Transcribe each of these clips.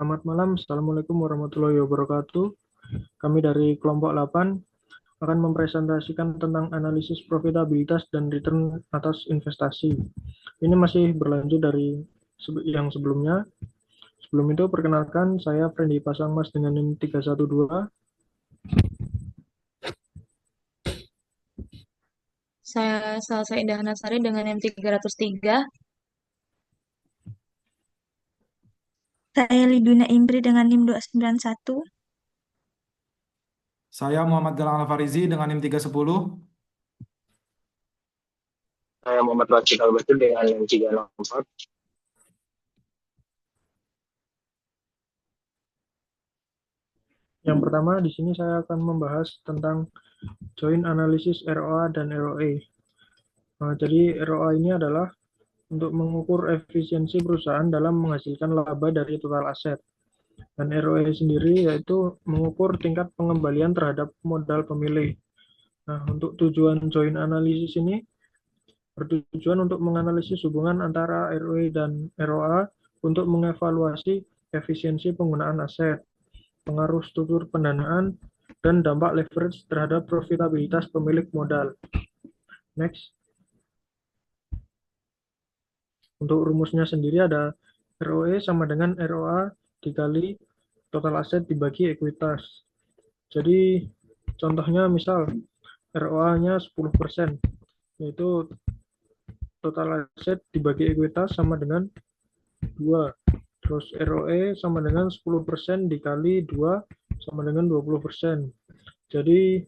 Selamat malam, Assalamualaikum warahmatullahi wabarakatuh. Kami dari kelompok 8 akan mempresentasikan tentang analisis profitabilitas dan return atas investasi. Ini masih berlanjut dari yang sebelumnya. Sebelum itu, perkenalkan saya Frendi Pasangmas dengan NIM 312. Saya Salsa Indah Nasari dengan M303. Saya Liduna Indri dengan NIM 291. Saya Muhammad Galang Alfarizi dengan NIM 310. Saya Muhammad Rashid Al-Batul dengan yang 364. Yang pertama, di sini saya akan membahas tentang joint analysis ROA dan ROE. Jadi ROA ini adalah untuk mengukur efisiensi perusahaan dalam menghasilkan laba dari total aset. Dan ROE sendiri yaitu mengukur tingkat pengembalian terhadap modal pemilih. Nah, untuk tujuan joint analysis ini bertujuan untuk menganalisis hubungan antara ROE dan ROA untuk mengevaluasi efisiensi penggunaan aset, pengaruh struktur pendanaan, dan dampak leverage terhadap profitabilitas pemilik modal. Next. Untuk rumusnya sendiri ada ROE sama dengan ROA dikali total aset dibagi ekuitas. Jadi contohnya misal ROA-nya 10%, yaitu total aset dibagi ekuitas sama dengan 2. Terus ROE sama dengan 10% dikali 2 sama dengan 20%. Jadi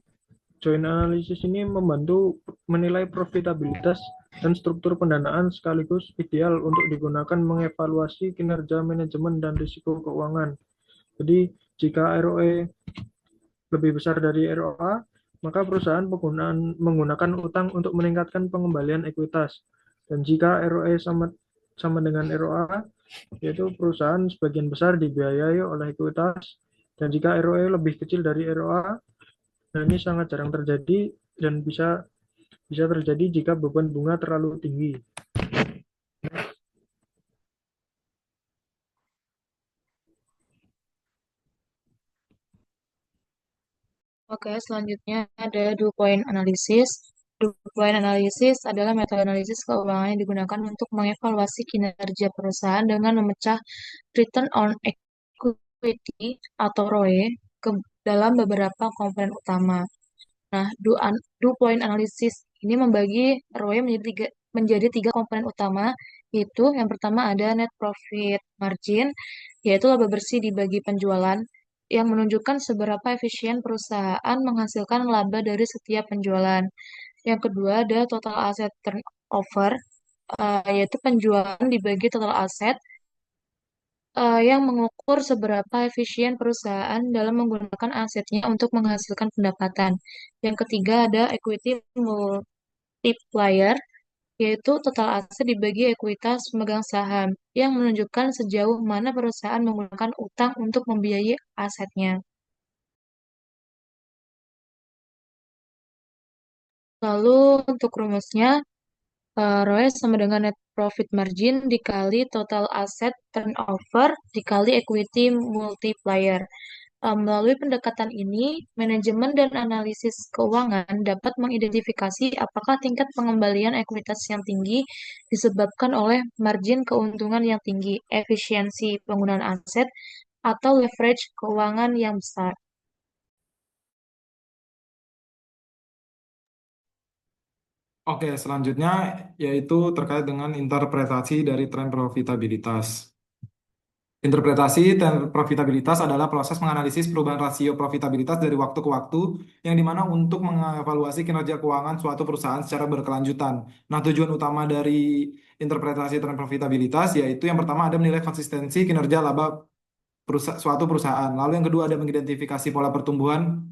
joint analysis ini membantu menilai profitabilitas dan struktur pendanaan sekaligus ideal untuk digunakan mengevaluasi kinerja manajemen dan risiko keuangan. Jadi jika ROE lebih besar dari ROA, maka perusahaan menggunakan utang untuk meningkatkan pengembalian ekuitas. Dan jika ROE sama dengan ROA, yaitu perusahaan sebagian besar dibiayai oleh ekuitas. Dan jika ROE lebih kecil dari ROA, nah ini sangat jarang terjadi dan bisa bisa terjadi jika beban bunga terlalu tinggi. Oke, selanjutnya ada dua poin analisis. Dua poin analisis adalah metode analisis keuangan yang digunakan untuk mengevaluasi kinerja perusahaan dengan memecah return on equity atau ROE ke dalam beberapa komponen utama. Nah, dua poin analisis ini membagi ROE menjadi tiga komponen utama, yaitu yang pertama ada net profit margin, yaitu laba bersih dibagi penjualan, yang menunjukkan seberapa efisien perusahaan menghasilkan laba dari setiap penjualan. Yang kedua ada total asset turnover, yaitu penjualan dibagi total aset, yang mengukur seberapa efisien perusahaan dalam menggunakan asetnya untuk menghasilkan pendapatan. Yang ketiga ada equity multiplier, yaitu total aset dibagi ekuitas pemegang saham, yang menunjukkan sejauh mana perusahaan menggunakan utang untuk membiayai asetnya. Lalu untuk rumusnya, ROE sama dengan net profit margin dikali total asset turnover dikali equity multiplier. Melalui pendekatan ini, manajemen dan analisis keuangan dapat mengidentifikasi apakah tingkat pengembalian ekuitas yang tinggi disebabkan oleh margin keuntungan yang tinggi, efisiensi penggunaan aset, atau leverage keuangan yang besar. Oke, selanjutnya yaitu terkait dengan interpretasi dari tren profitabilitas. Interpretasi tren profitabilitas adalah proses menganalisis perubahan rasio profitabilitas dari waktu ke waktu yang dimana untuk mengevaluasi kinerja keuangan suatu perusahaan secara berkelanjutan. Nah, tujuan utama dari interpretasi tren profitabilitas yaitu yang pertama ada menilai konsistensi kinerja laba suatu perusahaan. Lalu yang kedua ada mengidentifikasi pola pertumbuhan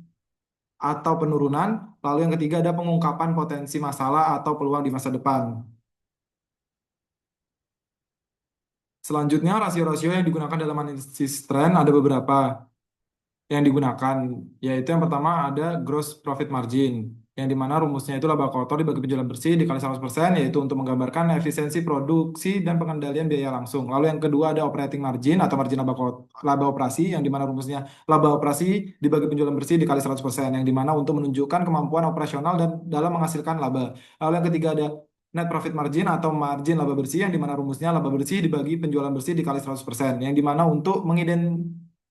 atau penurunan. Lalu yang ketiga ada pengungkapan potensi masalah atau peluang di masa depan. Selanjutnya, rasio-rasio yang digunakan dalam analisis tren ada beberapa yang digunakan, yaitu yang pertama ada gross profit margin, yang dimana rumusnya itu laba kotor dibagi penjualan bersih dikali 100%, yaitu untuk menggambarkan efisiensi produksi dan pengendalian biaya langsung. Lalu yang kedua ada operating margin atau margin laba operasi, yang dimana rumusnya laba operasi dibagi penjualan bersih dikali 100%, yang dimana untuk menunjukkan kemampuan operasional dan dalam menghasilkan laba. Lalu yang ketiga ada net profit margin atau margin laba bersih, yang dimana rumusnya laba bersih dibagi penjualan bersih dikali 100%, yang dimana untuk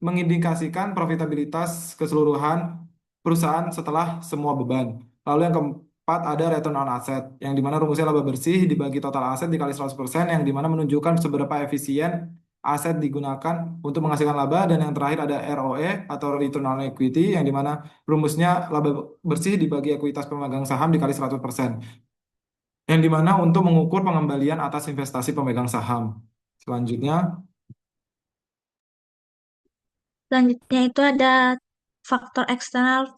mengindikasikan profitabilitas keseluruhan perusahaan setelah semua beban. Lalu yang keempat ada return on asset, yang dimana rumusnya laba bersih dibagi total aset dikali 100%, yang dimana menunjukkan seberapa efisien aset digunakan untuk menghasilkan laba. Dan yang terakhir ada ROE atau return on equity, yang dimana rumusnya laba bersih dibagi ekuitas pemegang saham dikali 100%, yang dimana untuk mengukur pengembalian atas investasi pemegang saham. Selanjutnya, Selanjutnya itu ada faktor eksternal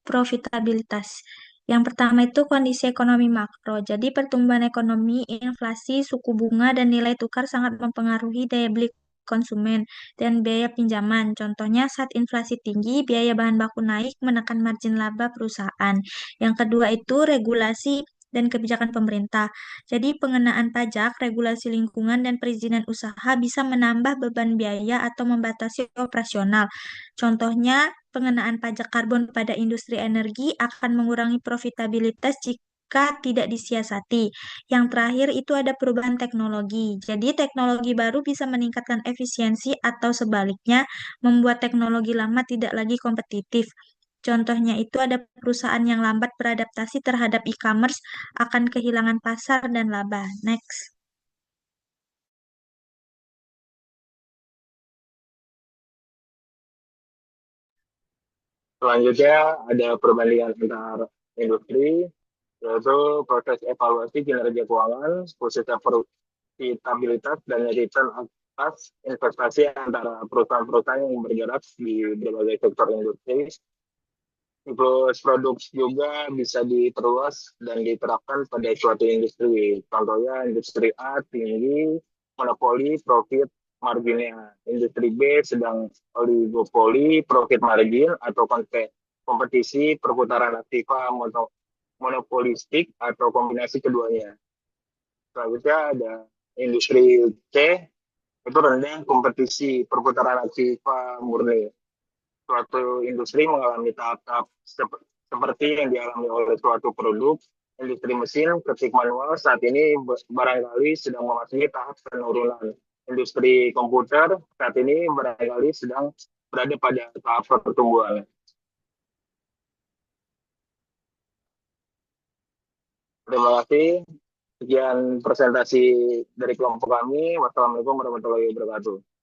profitabilitas. Yang pertama itu kondisi ekonomi makro. Jadi pertumbuhan ekonomi, inflasi, suku bunga, dan nilai tukar sangat mempengaruhi daya beli konsumen dan biaya pinjaman. Contohnya saat inflasi tinggi, biaya bahan baku naik menekan margin laba perusahaan. Yang kedua itu regulasi dan kebijakan pemerintah. Jadi pengenaan pajak, regulasi lingkungan, dan perizinan usaha bisa menambah beban biaya atau membatasi operasional. Contohnya, pengenaan pajak karbon pada industri energi akan mengurangi profitabilitas jika tidak disiasati. Yang terakhir itu ada perubahan teknologi. Jadi teknologi baru bisa meningkatkan efisiensi atau sebaliknya membuat teknologi lama tidak lagi kompetitif. Contohnya itu ada perusahaan yang lambat beradaptasi terhadap e-commerce akan kehilangan pasar dan laba. Next. Selanjutnya ada perbandingan antar industri, yaitu proses evaluasi kinerja keuangan, proses profitabilitas, dan return atas investasi antara perusahaan-perusahaan yang bergerak di berbagai sektor industri. Siklus produk juga bisa diperluas dan diterapkan pada suatu industri. Contohnya industri A tinggi, monopoli, profit marginnya. Industri B sedang oligopoli, profit margin, atau kompetisi perputaran aktiva monopolistik atau kombinasi keduanya. Selanjutnya ada industri C, itu rendah kompetisi perputaran aktiva murni. Suatu industri mengalami tahap-tahap seperti yang dialami oleh suatu produk. Industri mesin ketik manual saat ini barangkali sedang memasuki tahap penurunan. Industri komputer saat ini barangkali sedang berada pada tahap pertumbuhan. Terima kasih. Sekian presentasi dari kelompok kami. Wassalamualaikum warahmatullahi wabarakatuh.